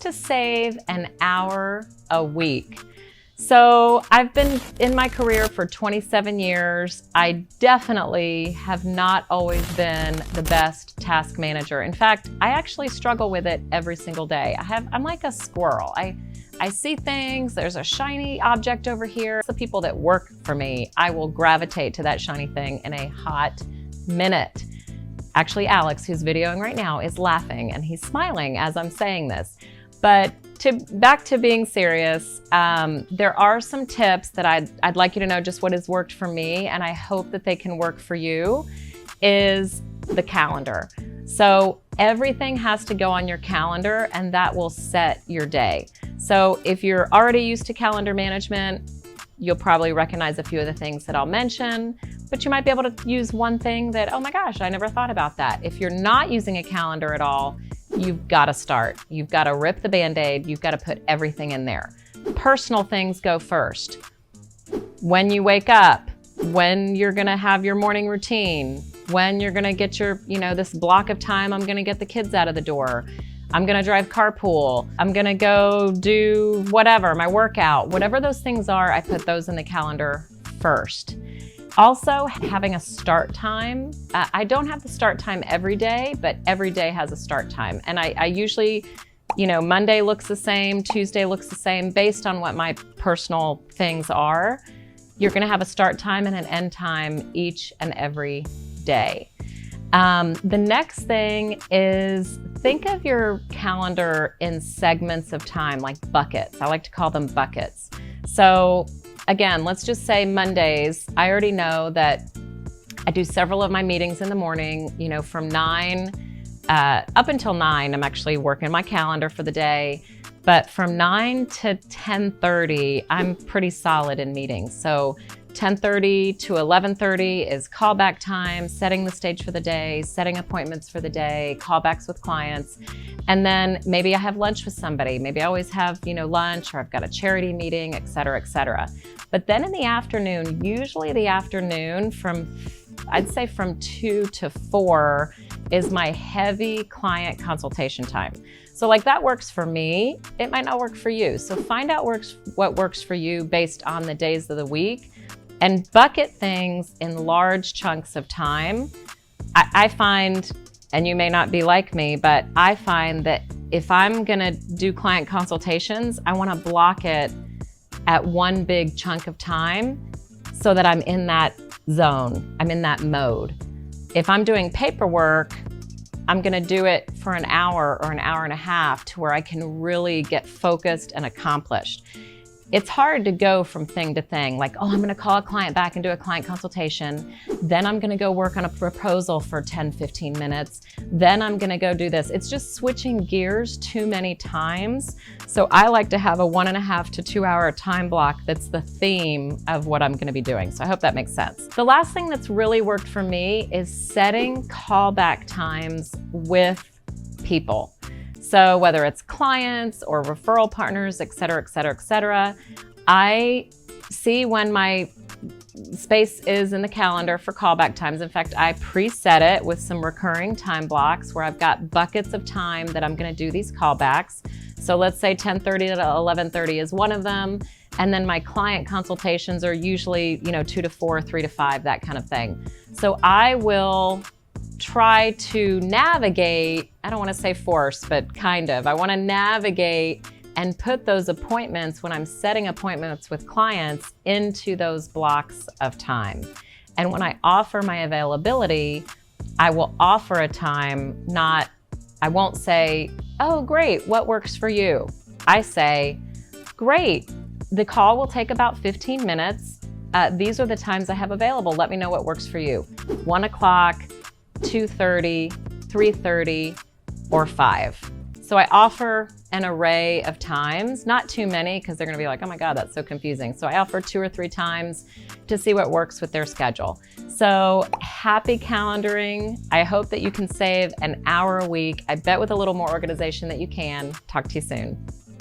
to save an hour a week. So I've been in my career for 27 years. I definitely have not always been the best task manager. In fact, I actually struggle with it every single day. I'm like a squirrel. I see things, there's a shiny object over here. The people that work for me, I will gravitate to that shiny thing in a hot minute. Actually, Alex, who's videoing right now, is laughing and he's smiling as I'm saying this. But back to being serious, there are some tips that I'd like you to know just what has worked for me, and I hope that they can work for you, is the calendar. So everything has to go on your calendar, and that will set your day. So if you're already used to calendar management, you'll probably recognize a few of the things that I'll mention, but you might be able to use one thing that, oh my gosh, I never thought about that. If you're not using a calendar at all, you've got to start. You've got to rip the Band-Aid. You've got to put everything in there. Personal things go first. When you wake up, when you're going to have your morning routine, when you're going to get your, this block of time, I'm going to get the kids out of the door. I'm going to drive carpool. I'm going to go do whatever, my workout, whatever those things are, I put those in the calendar first. Also, having a start time. I don't have the start time every day, but every day has a start time. And I usually, Monday looks the same, Tuesday looks the same, based on what my personal things are. You're gonna have a start time and an end time each and every day. The next thing is think of your calendar in segments of time, like buckets. I like to call them buckets. So again, let's just say Mondays, I already know that I do several of my meetings in the morning, from 9, up until 9, I'm actually working my calendar for the day. But from 9 to 10:30, I'm pretty solid in meetings. So 10:30 to 11:30 is callback time, setting the stage for the day, setting appointments for the day, callbacks with clients. And then maybe I have lunch with somebody. Maybe I always have, lunch, or I've got a charity meeting, et cetera, et cetera. But then in the afternoon, usually the afternoon I'd say from 2 to 4 is my heavy client consultation time. So like that works for me, it might not work for you. So find out what works for you based on the days of the week, and bucket things in large chunks of time. I find, and you may not be like me, but I find that if I'm gonna do client consultations, I wanna block it at one big chunk of time so that I'm in that zone, I'm in that mode. If I'm doing paperwork, I'm gonna do it for an hour or an hour and a half to where I can really get focused and accomplished. It's hard to go from thing to thing, like, oh, I'm gonna call a client back and do a client consultation. Then I'm gonna go work on a proposal for 10, 15 minutes. Then I'm gonna go do this. It's just switching gears too many times. So I like to have a 1.5 to 2 hour time block that's the theme of what I'm gonna be doing. So I hope that makes sense. The last thing that's really worked for me is setting callback times with people. So whether it's clients or referral partners, et cetera, et cetera, et cetera, I see when my space is in the calendar for callback times. In fact, I preset it with some recurring time blocks where I've got buckets of time that I'm gonna do these callbacks. So let's say 10:30 to 11:30 is one of them. And then my client consultations are usually, 2 to 4, 3 to 5, that kind of thing. So I will try to navigate, I don't want to say force, but kind of. I want to navigate and put those appointments, when I'm setting appointments with clients, into those blocks of time. And when I offer my availability, I will offer a time, I won't say, oh, great, what works for you? I say, great, the call will take about 15 minutes. These are the times I have available. Let me know what works for you. 1 o'clock, 2:30, 3:30, or 5. So I offer an array of times, not too many, because they're gonna be like, oh my God, that's so confusing. So I offer 2 or 3 times to see what works with their schedule. So happy calendaring. I hope that you can save an hour a week. I bet with a little more organization that you can. Talk to you soon.